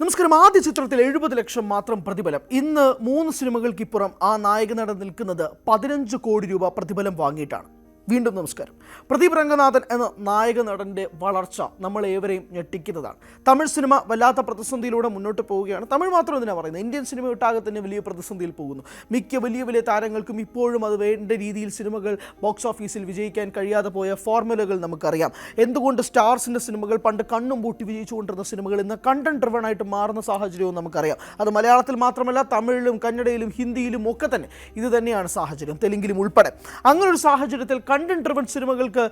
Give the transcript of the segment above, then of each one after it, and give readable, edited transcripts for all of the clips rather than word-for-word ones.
നമസ്കാരം. ആദ്യ ചിത്രത്തിൽ 70 ലക്ഷം മാത്രം പ്രതിഫലം. ഇന്ന് 3 സിനിമകൾക്കിപ്പുറം ആ നായക നടൻ നിൽക്കുന്നത് 15 കോടി രൂപ പ്രതിഫലം വാങ്ങിയിട്ടാണ്. വീണ്ടും നമസ്കാരം. പ്രദീപ് രംഗനാഥൻ എന്ന നായക നടൻ്റെ വളർച്ച നമ്മളേവരെയും ഞെട്ടിക്കുന്നതാണ്. തമിഴ് സിനിമ വല്ലാത്ത പ്രതിസന്ധിയിലൂടെ മുന്നോട്ട് പോവുകയാണ്. തമിഴ് മാത്രം എന്തിനാണ് പറയുന്നത്, ഇന്ത്യൻ സിനിമ ഒട്ടാകെ തന്നെ വലിയ പ്രതിസന്ധിയിൽ പോകുന്നു. മിക്ക വലിയ താരങ്ങൾക്കും ഇപ്പോഴും അത് വേണ്ട രീതിയിൽ സിനിമകൾ ബോക്സ് ഓഫീസിൽ വിജയിക്കാൻ കഴിയാതെ പോയ ഫോർമുലകൾ നമുക്കറിയാം. എന്തുകൊണ്ട് സ്റ്റാർസിൻ്റെ സിനിമകൾ പണ്ട് കണ്ണും പൂട്ടി വിജയിച്ചുകൊണ്ടിരുന്ന സിനിമകൾ ഇന്ന് കണ്ടന്റ് ഡ്രിവൺ ആയിട്ട് മാറുന്ന സാഹചര്യവും നമുക്കറിയാം. അത് മലയാളത്തിൽ മാത്രമല്ല, തമിഴിലും കന്നഡയിലും ഹിന്ദിയിലും ഒക്കെ തന്നെ ഇത് തന്നെയാണ് സാഹചര്യം, തെലുങ്കിലും ഉൾപ്പെടെ. അങ്ങനൊരു സാഹചര്യത്തിൽ കണ്ടന്റ് ഡ്രിവൺ സിനിമകൾക്ക്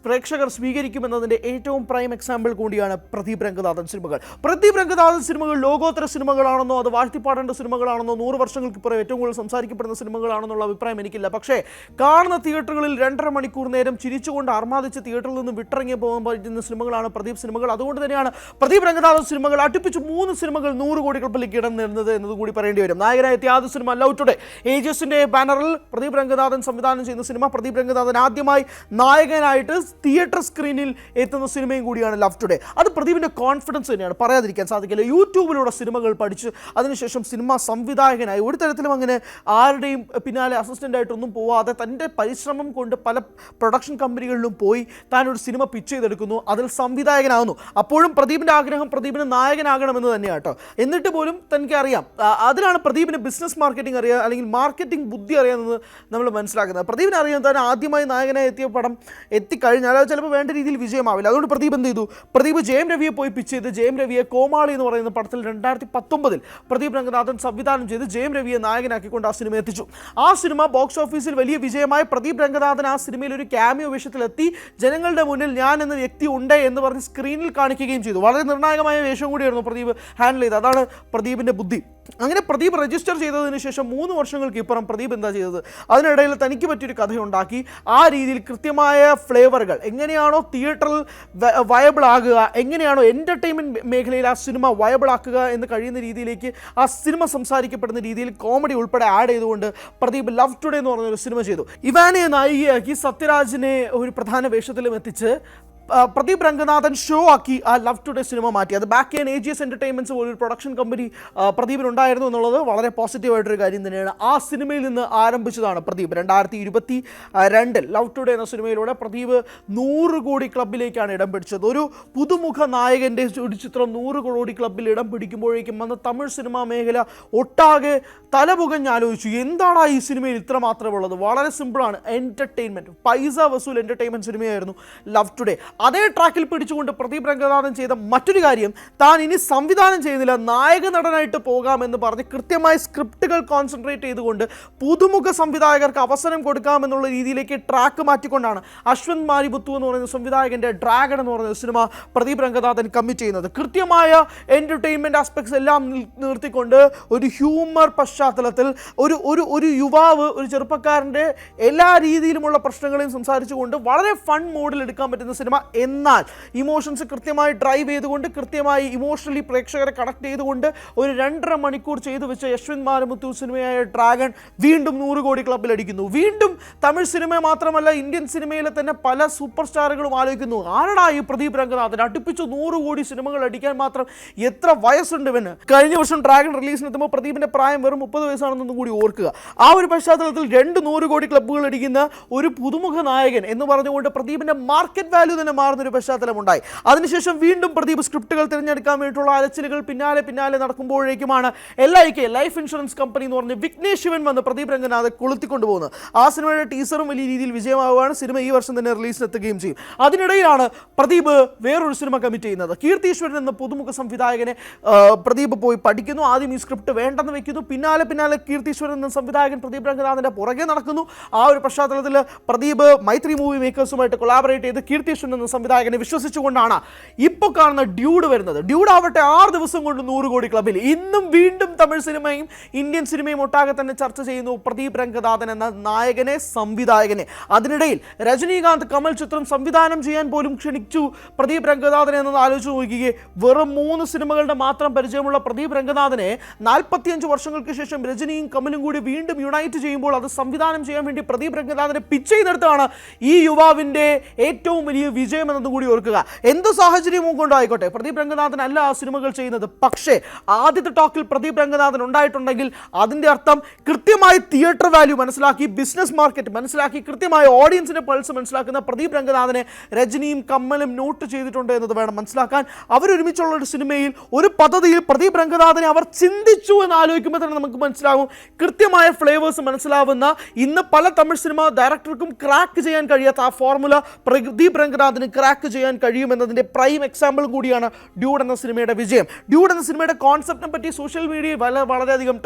പ്രേക്ഷകർ സ്വീകരിക്കുമെന്നതിൻ്റെ ഏറ്റവും പ്രൈം എക്സാമ്പിൾ കൂടിയാണ് പ്രദീപ് രംഗനാഥൻ സിനിമകൾ. പ്രദീപ് രംഗനാഥൻ സിനിമകൾ ലോകോത്തര സിനിമകളാണെന്നോ അത് വാഴ്ത്തിപ്പാടേണ്ട സിനിമകളാണെന്നോ 100 വർഷങ്ങൾക്കിപ്പുറം ഏറ്റവും കൂടുതൽ സംസാരിക്കപ്പെടുന്ന സിനിമകളാണെന്നുള്ള അഭിപ്രായം എനിക്കില്ല. പക്ഷേ കാണുന്ന തിയേറ്ററുകളിൽ 2.5 മണിക്കൂർ നേരം ചിരിച്ചുകൊണ്ട് അർമാദിച്ച് തിയേറ്ററിൽ നിന്ന് വിട്ടിറങ്ങി പോകാൻ പറ്റുന്ന സിനിമകളാണ് പ്രദീപ് സിനിമകൾ. അതുകൊണ്ട് തന്നെയാണ് പ്രദീപ് രംഗനാഥൻ സിനിമകൾ അടുപ്പിച്ച് 3 സിനിമകൾ 100 കോടി ക്ലബിലേക്ക് ഇടം നേടുന്നത് എന്നതും കൂടി പറയേണ്ടി വരും. നായകനായ ആദ്യ സിനിമ ലവ് ടുഡേ, ഏജിയസിൻ്റെ ബാനറിൽ പ്രദീപ് രംഗനാഥൻ സംവിധാനം ചെയ്യുന്ന സിനിമ. പ്രദീപ് രംഗനാഥൻ ആദ്യമായി നായകനായിട്ട് തിയേറ്റർ സ്ക്രീനിൽ എത്തുന്ന സിനിമയും കൂടിയാണ് ലവ് ടുഡേ. അത് പ്രദീപിൻ്റെ കോൺഫിഡൻസ് തന്നെയാണ്, പറയാതിരിക്കാൻ സാധിക്കില്ല. യൂട്യൂബിലൂടെ സിനിമകൾ പഠിച്ച് അതിനുശേഷം സിനിമ സംവിധായകനായി ഒരു തരത്തിലും അങ്ങനെ ആരുടെയും പിന്നാലെ അസിസ്റ്റൻ്റായിട്ടൊന്നും പോവാതെ തൻ്റെ പരിശ്രമം കൊണ്ട് പല പ്രൊഡക്ഷൻ കമ്പനികളിലും പോയി താൻ ഒരു സിനിമ പിച്ച് ചെയ്തെടുക്കുന്നു, അതിൽ സംവിധായകനാകുന്നു. അപ്പോഴും പ്രദീപിൻ്റെ ആഗ്രഹം പ്രദീപിന് നായകനാകണമെന്ന് തന്നെയാണ് കേട്ടോ. എന്നിട്ട് പോലും തനിക്ക് അറിയാം, അതിലാണ് പ്രദീപിന് ബിസിനസ് മാർക്കറ്റിംഗ് അറിയാം, അല്ലെങ്കിൽ മാർക്കറ്റിംഗ് ബുദ്ധി അറിയാമെന്ന് നമ്മൾ മനസ്സിലാക്കുന്നത്. പ്രദീപിനെ അറിയാൻ തന്നെ ആദ്യമായി നായകനായി എത്തിയ പടം എത്തിക്കഴിഞ്ഞാൽ അത് ചിലപ്പോൾ വേണ്ട രീതിയിൽ വിജയമാവില്ല. അതുകൊണ്ട് പ്രദീപ് എന്ത് ചെയ്തു, പ്രദീപ് ജയം രവിയെ പോയി പിച്ച് ചെയ്ത് ജയം രവിയെ കോമാളി എന്ന് പറയുന്ന പടത്തിൽ 2019 പ്രദീപ് രംഗനാഥൻ സംവിധാനം ചെയ്ത് ജയം രവിയെ നായകനാക്കിക്കൊണ്ട് ആ സിനിമ എത്തിച്ചു. ആ സിനിമ ബോക്സ് ഓഫീസിൽ വലിയ വിജയമായി. പ്രദീപ് രംഗനാഥൻ ആ സിനിമയിൽ ഒരു ക്യാമിയോ വേഷത്തിലെത്തി ജനങ്ങളുടെ മുന്നിൽ ഞാൻ എന്ന വ്യക്തി ഉണ്ട് എന്ന് പറഞ്ഞ് സ്ക്രീനിൽ കാണിക്കുകയും ചെയ്തു. വളരെ നിർണായകമായ വേഷം കൂടിയായിരുന്നു പ്രദീപ് ഹാൻഡിൽ ചെയ്തത്. അതാണ് പ്രദീപിൻ്റെ ബുദ്ധി. അങ്ങനെ പ്രദീപ് രജിസ്റ്റർ ചെയ്തതിന് ശേഷം 3 വർഷങ്ങൾക്ക് ഇപ്പുറം പ്രദീപ് എന്താ ചെയ്തത്, അതിനിടയിൽ തനിക്ക് പറ്റിയൊരു കഥയുണ്ടാക്കി. ആ രീതിയിൽ കൃത്യമായ ഫ്ലേവറുകൾ എങ്ങനെയാണോ തിയേറ്ററിൽ വയബിൾ ആകുക, എങ്ങനെയാണോ എൻ്റർടൈൻമെൻറ്റ് മേഖലയിൽ ആ സിനിമ വയബിൾ ആക്കുക എന്ന് കഴിയുന്ന രീതിയിലേക്ക് ആ സിനിമ സംസാരിക്കപ്പെടുന്ന രീതിയിൽ കോമഡി ഉൾപ്പെടെ ആഡ് ചെയ്തുകൊണ്ട് പ്രദീപ് ലവ് ടുഡേ എന്ന് പറഞ്ഞൊരു സിനിമ ചെയ്തു. ഇവാനെ നായികയാക്കി സത്യരാജിനെ ഒരു പ്രധാന വേഷത്തിലും എത്തിച്ച് പ്രദീപ് രംഗനാഥൻ ഷോ ആക്കി ആ ലവ് ടുഡേ സിനിമ മാറ്റി. അത് ബാക്ക് ചെയ്യാൻ AGS എൻ്റർടൈൻമെൻറ്റ്സ് പോലൊരു പ്രൊഡക്ഷൻ കമ്പനി പ്രദീപിനുണ്ടായിരുന്നു എന്നുള്ളത് വളരെ പോസിറ്റീവായിട്ടൊരു കാര്യം തന്നെയാണ്. ആ സിനിമയിൽ നിന്ന് ആരംഭിച്ചതാണ് പ്രദീപ്. 2022 ലവ് ടുഡേ എന്ന സിനിമയിലൂടെ പ്രദീപ് 100 കോടി ക്ലബിലേക്കാണ് ഇടം പിടിച്ചത്. ഒരു പുതുമുഖ നായകൻ്റെ ഒരു ചിത്രം 100 കോടി ക്ലബിൽ ഇടം പിടിക്കുമ്പോഴേക്കും അന്ന് തമിഴ് സിനിമാ മേഖല ഒട്ടാകെ തലപുകഞ്ഞാലോചിച്ചു, എന്താണ് ഈ സിനിമയിൽ ഇത്ര മാത്രമുള്ളത്. വളരെ സിമ്പിളാണ്, എൻ്റർടൈൻമെൻറ്റ്, പൈസ വസൂൽ എൻ്റർടൈൻമെൻറ്റ് സിനിമയായിരുന്നു ലവ് ടുഡേ. അതേ ട്രാക്കിൽ പിടിച്ചുകൊണ്ട് പ്രദീപ് രംഗനാഥൻ ചെയ്ത മറ്റൊരു കാര്യം, താൻ ഇനി സംവിധാനം ചെയ്യുന്നില്ല, നായക നടനായിട്ട് പോകാമെന്ന് പറഞ്ഞ് കൃത്യമായി സ്ക്രിപ്റ്റുകൾ കോൺസെൻട്രേറ്റ് ചെയ്തുകൊണ്ട് പുതുമുഖ സംവിധായകർക്ക് അവസരം കൊടുക്കാമെന്നുള്ള രീതിയിലേക്ക് ട്രാക്ക് മാറ്റിക്കൊണ്ടാണ് അശ്വന്ത് മാരിമുത്തു എന്ന് പറയുന്ന സംവിധായകൻ്റെ ഡ്രാഗൺ എന്ന് പറയുന്ന സിനിമ പ്രദീപ് രംഗനാഥൻ കമ്മിറ്റ് ചെയ്യുന്നത്. കൃത്യമായ എൻ്റർടൈൻമെൻറ്റ് ആസ്പെക്ട്സ് എല്ലാം നിർത്തിക്കൊണ്ട് ഒരു ഹ്യൂമർ പശ്ചാത്തലത്തിൽ ഒരു യുവാവ്, ഒരു ചെറുപ്പക്കാരൻ്റെ എല്ലാ രീതിയിലുമുള്ള പ്രശ്നങ്ങളെയും സംസാരിച്ചുകൊണ്ട് വളരെ ഫൺ മോഡിൽ എടുക്കാൻ പറ്റുന്ന സിനിമ. എന്നാൽ ഇമോഷൻസ് കൃത്യമായി ഡ്രൈവ് ചെയ്തുകൊണ്ട്, കൃത്യമായി ഇമോഷണലി പ്രേക്ഷകരെ കണക്ട് ചെയ്തുകൊണ്ട് ഒരു 2.5 മണിക്കൂർ ചെയ്തു വെച്ച യശ്വന്ത് മാരിമുത്തു സിനിമയായ ഡ്രാഗൺ വീണ്ടും 100 കോടി ക്ലബിൽ അടിക്കുന്നു. വീണ്ടും തമിഴ് സിനിമ മാത്രമല്ല, ഇന്ത്യൻ സിനിമയിലെ തന്നെ പല സൂപ്പർ സ്റ്റാറുകളും ആലോചിക്കുന്നു, ആരടാ ഈ പ്രദീപ് രംഗനാഥൻ അടുപ്പിച്ചു 100 കോടി സിനിമകൾ അടിക്കാൻ മാത്രം എത്ര വയസ്സുണ്ട് ഇവന്. കഴിഞ്ഞ വർഷം ഡ്രാഗൺ റിലീസിനെത്തുമ്പോൾ പ്രദീപിൻ്റെ പ്രായം വെറും 30 വയസ്സാണെന്നൊന്നും കൂടി ഓർക്കുക. ആ ഒരു പശ്ചാത്തലത്തിൽ 100 കോടി ക്ലബ്ബുകൾ അടിക്കുന്ന ഒരു പുതുമുഖ നായകൻ എന്ന് പറഞ്ഞുകൊണ്ട് പ്രദീപിൻ്റെ മാർക്കറ്റ് വാല്യൂ തന്നെ മാറുന്നൊരു പശ്ചാത്തലമുണ്ടായി. അതിനുശേഷം വീണ്ടും പ്രദീപ് സ്ക്രിപ്റ്റുകൾ തിരഞ്ഞെടുക്കാൻ വേണ്ടിയിട്ടുള്ള അലച്ചിലുകൾ പിന്നാലെ നടക്കുമ്പോഴേക്കുമാണ് LIK ലൈഫ് ഇൻഷുറൻസ് കമ്പനി എന്ന് പറഞ്ഞ് വിഘ്നേഷ് ശിവൻ വന്ന് പ്രദീപ് രംഗനാഥൻ കൊളുത്തിക്കൊണ്ടുപോകുന്നത്. ആ സിനിമയുടെ ടീസറും വലിയ രീതിയിൽ വിജയമാവുകയാണ്. സിനിമ ഈ വർഷം തന്നെ റിലീസിനെത്തുകയും ചെയ്യും. അതിനിടയിലാണ് പ്രദീപ് വേറൊരു സിനിമ കമ്മിറ്റ് ചെയ്യുന്നത്. കീർത്തീശ്വരൻ എന്ന പുതുമുഖ സംവിധായകനെ പ്രദീപ് പോയി പഠിക്കുന്നു. ആദ്യം ഈ സ്ക്രിപ്റ്റ് വേണ്ടെന്ന് വെക്കുന്നു. പിന്നാലെ കീർത്തീശ്വരൻ എന്ന സംവിധായകൻ പ്രദീപ് രംഗനാഥൻ്റെ പുറകെ നടക്കുന്നു. ആ ഒരു പശ്ചാത്തലത്തിൽ പ്രദീപ് മൈത്രി മൂവി മേക്കേഴ്സുമായിട്ട് കൊളാബറേറ്റ് ചെയ്ത് കീർത്തീശ്വരൻ എന്ന സംവിധായകനെ വിശ്വസിച്ചുകൊണ്ടാണ് ഇപ്പോൾ കാണുന്ന ഡ്യൂഡ് വരുന്നത്. ഡ്യൂഡ് ആവട്ടെ 6 ദിവസം കൊണ്ട് 100 കോടി ക്ലബിൽ. ഇന്നും വീണ്ടും തമിഴ് സിനിമയും ഇന്ത്യൻ സിനിമയും ഒട്ടാകെ തന്നെ ചർച്ച ചെയ്യുന്നു പ്രദീപ് രംഗനാഥൻ എന്ന നായകനെ, സംവിധായകനെ. അതിനിടയിൽ രജനീകാന്ത് കമൽ ചിത്രം സംവിധാനം ചെയ്യാൻ പോലും ക്ഷണിച്ചു പ്രദീപ് രംഗനാഥനെ എന്നത് ആലോചിച്ച് നോക്കിയേ. വെറും 3 സിനിമകളുടെ മാത്രം പരിചയമുള്ള പ്രദീപ് രംഗനാഥനെ 45 വർഷങ്ങൾക്ക് ശേഷം രജനിയും കമലും കൂടി വീണ്ടും യുണൈറ്റ് ചെയ്യുമ്പോൾ അത് സംവിധാനം ചെയ്യാൻ വേണ്ടി പ്രദീപ് രംഗനാഥനെ പിച്ച് ചെയ്തെടുത്താണ് ഈ യുവാവിൻ്റെ ഏറ്റവും വലിയ വിജയം വിജയം എന്നതും കൂടി ഓർക്കുക. എന്ത് സാഹചര്യവും കൊണ്ടായിക്കോട്ടെ പ്രദീപ് രംഗനാഥൻ അല്ല ആ സിനിമകൾ ചെയ്യുന്നത്. പക്ഷേ ആദ്യത്തെ ടോക്കിൽ പ്രദീപ് രംഗനാഥൻ ഉണ്ടായിട്ടുണ്ടെങ്കിൽ അതിൻ്റെ അർത്ഥം കൃത്യമായി തിയേറ്റർ വാല്യൂ മനസ്സിലാക്കി, ബിസിനസ് മാർക്കറ്റ് മനസ്സിലാക്കി, കൃത്യമായ ഓഡിയൻസിൻ്റെ പൾസ് മനസ്സിലാക്കുന്ന പ്രദീപ് രംഗനാഥനെ രജനിയും കമ്മലും നോട്ട് ചെയ്തിട്ടുണ്ട് എന്നത് വേണം മനസ്സിലാക്കാൻ. അവരൊരുമിച്ചുള്ള ഒരു സിനിമയിൽ ഒരു പദ്ധതിയിൽ പ്രദീപ് രംഗനാഥനെ അവർ ചിന്തിച്ചു എന്ന് ആലോചിക്കുമ്പോൾ തന്നെ നമുക്ക് മനസ്സിലാകും കൃത്യമായ ഫ്ലേവേഴ്സ് മനസ്സിലാവുന്ന, ഇന്ന് പല തമിഴ് സിനിമ ഡയറക്ടർക്കും ക്രാക്ക് ചെയ്യാൻ കഴിയാത്ത ആ ഫോർമുല പ്രദീപ് രംഗനാഥന് ക്രാക്ക് ചെയ്യാൻ കഴിയുമെന്നതിൻ്റെ പ്രൈം എക്സാമ്പിൾ കൂടിയാണ് ഡ്യൂഡ് എന്ന സിനിമയുടെ വിജയം. ഡ്യൂഡ് എന്ന സിനിമയുടെ കോൺസെപ്റ്റിനെ പറ്റി സോഷ്യൽ മീഡിയയിൽ വളരെയധികം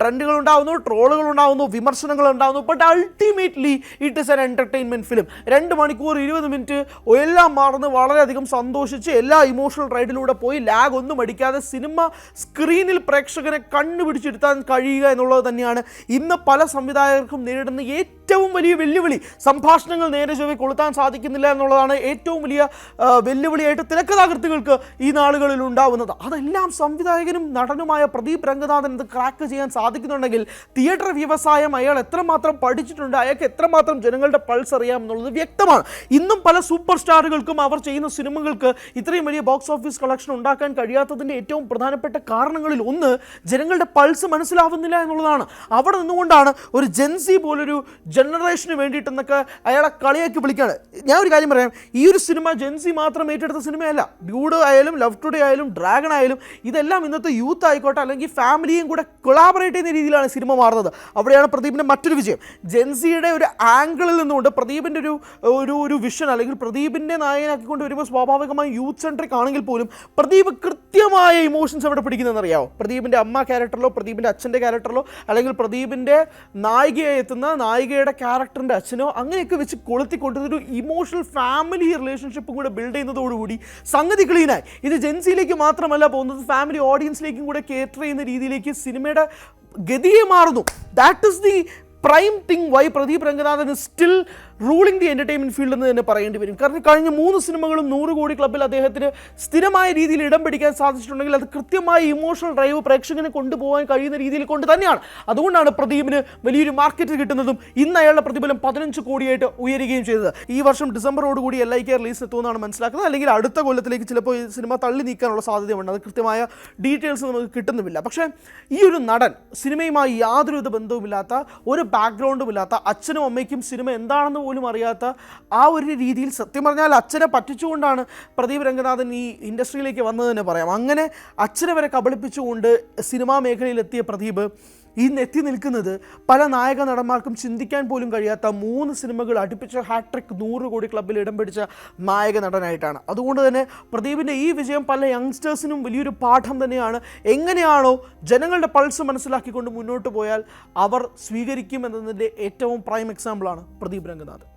ട്രെൻഡുകൾ ഉണ്ടാകുന്നു, ട്രോളുകൾ ഉണ്ടാകുന്നു, വിമർശനങ്ങൾ ഉണ്ടാകുന്നു. But ultimately it is N entertainment film. 2 മണിക്കൂർ 20 മിനിറ്റ് എല്ലാം മറന്ന് വളരെയധികം സന്തോഷിച്ച് എല്ലാ ഇമോഷണൽ റൈഡിലൂടെ പോയി ലാഗ് ഒന്നും അടിക്കാതെ സിനിമ സ്ക്രീനിൽ പ്രേക്ഷകനെ കണ്ണുപിടിച്ചെടുത്താൻ കഴിയുക എന്നുള്ളത് തന്നെയാണ് ഇന്ന് പല സംവിധായകർക്കും നേരിടുന്ന ഏറ്റവും വലിയ വെല്ലുവിളി. സംഭാഷണങ്ങൾ നേരെ ചൊവ്വേ കൊളുത്താൻ സാധിക്കുന്നില്ല എന്നുള്ളതാണ് ഏറ്റവും വലിയ വെല്ലുവിളിയായിട്ട് തിരക്കഥാകൃത്തുകൾക്ക് ഈ നാളുകളിൽ ഉണ്ടാവുന്നത്. അതെല്ലാം സംവിധായകനും നടനുമായ പ്രദീപ് രംഗനാഥൻ ഇത് ക്രാക്ക് ചെയ്യാൻ സാധിക്കുന്നുണ്ടെങ്കിൽ തിയേറ്റർ വ്യവസായം അയാൾ എത്രമാത്രം പഠിച്ചിട്ടുണ്ട്, അയാൾക്ക് എത്രമാത്രം ജനങ്ങളുടെ പൾസ് അറിയാം എന്നുള്ളത് വ്യക്തമാണ്. ഇന്നും പല സൂപ്പർ സ്റ്റാറുകൾക്കും അവർ ചെയ്യുന്ന സിനിമകൾക്ക് ഇത്രയും വലിയ ബോക്സ് ഓഫീസ് കളക്ഷൻ ഉണ്ടാക്കാൻ കഴിയാത്തതിൻ്റെ ഏറ്റവും പ്രധാനപ്പെട്ട കാരണങ്ങളിൽ ഒന്ന് ജനങ്ങളുടെ പൾസ് മനസ്സിലാവുന്നില്ല എന്നുള്ളതാണ്. അവിടെ നിന്നുകൊണ്ടാണ് ഒരു ജെൻസി പോലൊരു ജനറേഷന് വേണ്ടിയിട്ടെന്നൊക്കെ അയാളെ കളിയാക്കി വിളിക്കുകയാണ്. ഞാൻ ഒരു കാര്യം പറയാം, ഈ ഒരു സിനിമ ജെൻസി മാത്രം ഏറ്റെടുത്ത സിനിമയല്ല. ഡ്യൂഡ് ആയാലും ലവ് ടുഡേ ആയാലും ഡ്രാഗൺ ആയാലും ഇതെല്ലാം ഇന്നത്തെ യൂത്ത് ആയിക്കോട്ടെ അല്ലെങ്കിൽ ഫാമിലിയും കൂടെ കൊളാബറേറ്റ് ചെയ്യുന്ന രീതിയിലാണ് സിനിമ മാറുന്നത്. അവിടെയാണ് പ്രദീപിൻ്റെ മറ്റൊരു വിജയം. ജെൻസിയുടെ ഒരു ആംഗിളിൽ നിന്നുകൊണ്ട് പ്രദീപിൻ്റെ ഒരു വിഷൻ അല്ലെങ്കിൽ പ്രദീപിൻ്റെ നായകനാക്കിക്കൊണ്ട് വരുമ്പോൾ സ്വാഭാവികമായി യൂത്ത് സെൻട്രിക് ആണെങ്കിൽ പോലും പ്രദീപ് കൃത്യമായ ഇമോഷൻസ് എവിടെ പിടിക്കുന്നതെന്ന് അറിയാമോ? പ്രദീപിൻ്റെ അമ്മ ക്യാരക്ടറിലോ പ്രദീപിൻ്റെ അച്ഛൻ്റെ ക്യാരക്ടറിലോ അല്ലെങ്കിൽ പ്രദീപിൻ്റെ നായികയായി എത്തുന്ന നായികയുടെ ക്യാരക്ടറിൻ്റെ അച്ഛനോ അങ്ങനെയൊക്കെ വെച്ച് കൊളുത്തിക്കൊണ്ടൊരു ഇമോഷണൽ ഫാമിലി റിലേഷൻഷിപ്പും കൂടെ ബിൽഡ് ചെയ്യുന്നതോടുകൂടി സംഗതി ക്ലീനായി. ഇത് ജെൻസിയിലേക്ക് മാത്രമല്ല പോകുന്നത്, ഫാമിലി ഓഡിയൻസിലേക്കും കൂടെ കേറ്റർ ചെയ്യുന്ന രീതിയിലേക്ക് സിനിമയുടെ ഗതിയെ മാറുന്നു. That is the prime thing why Pradeep Ranganathan still ruling the entertainment field എന്ന് തന്നെ പറയേണ്ടി വരും. കാരണം കഴിഞ്ഞ 3 സിനിമകളും 100 കോടി ക്ലബ്ബിൽ അദ്ദേഹത്തിന് സ്ഥിരമായ രീതിയിൽ ഇടം പിടിക്കാൻ സാധിച്ചിട്ടുണ്ടെങ്കിൽ അത് കൃത്യമായ ഇമോഷണൽ ഡ്രൈവ് പ്രേക്ഷകനെ കൊണ്ടുപോകാൻ കഴിയുന്ന രീതിയിൽ കൊണ്ട് തന്നെയാണ്. അതുകൊണ്ടാണ് പ്രദീപിന് വലിയൊരു മാർക്കറ്റ് കിട്ടുന്നതും ഇന്ന് അയാളുടെ പ്രതിഫലം 15 കോടിയായിട്ട് ഉയരുകയും ചെയ്തത്. ഈ വർഷം ഡിസംബറോടുകൂടി LIK റിലീസ് എത്തുമെന്നാണ് മനസ്സിലാക്കുന്നത്. അല്ലെങ്കിൽ അടുത്ത കൊല്ലത്തിലേക്ക് ചിലപ്പോൾ ഈ സിനിമ തള്ളി നീക്കാനുള്ള സാധ്യതയുണ്ട്. അത് കൃത്യമായ ഡീറ്റെയിൽസ് നമുക്ക് കിട്ടുന്നുമില്ല. പക്ഷേ ഈ ഒരു നടൻ സിനിമയുമായി യാതൊരുവിധ ബന്ധവുമില്ലാത്ത, ഒരു ബാക്ക്ഗ്രൗണ്ടും ഇല്ലാത്ത, അച്ഛനും അമ്മയ്ക്കും സിനിമ എന്താണെന്ന് പോലും അറിയാത്ത ആ ഒരു രീതിയിൽ സത്യം പറഞ്ഞാൽ അച്ഛനെ പറ്റിച്ചുകൊണ്ടാണ് പ്രദീപ് രംഗനാഥൻ ഈ ഇൻഡസ്ട്രിയിലേക്ക് വന്നത് തന്നെ പറയാം. അങ്ങനെ അച്ഛനെ വരെ കബളിപ്പിച്ചുകൊണ്ട് സിനിമാ മേഖലയിലെത്തിയ പ്രദീപ് ഇന്ന് എത്തി നിൽക്കുന്നത് പല നായക നടന്മാർക്കും ചിന്തിക്കാൻ പോലും കഴിയാത്ത 3 സിനിമകൾ അടുപ്പിച്ച ഹാട്രിക് 100 കോടി ക്ലബ്ബിൽ ഇടം പിടിച്ച നായക നടനായിട്ടാണ്. അതുകൊണ്ട് തന്നെ പ്രദീപിൻ്റെ ഈ വിജയം പല യങ്സ്റ്റേഴ്സിനും വലിയൊരു പാഠം തന്നെയാണ്. എങ്ങനെയാണോ ജനങ്ങളുടെ പൾസ് മനസ്സിലാക്കിക്കൊണ്ട് മുന്നോട്ട് പോയാൽ അവർ സ്വീകരിക്കും എന്നതിൻ്റെ ഏറ്റവും പ്രൈം എക്സാമ്പിളാണ് പ്രദീപ് രംഗനാഥൻ.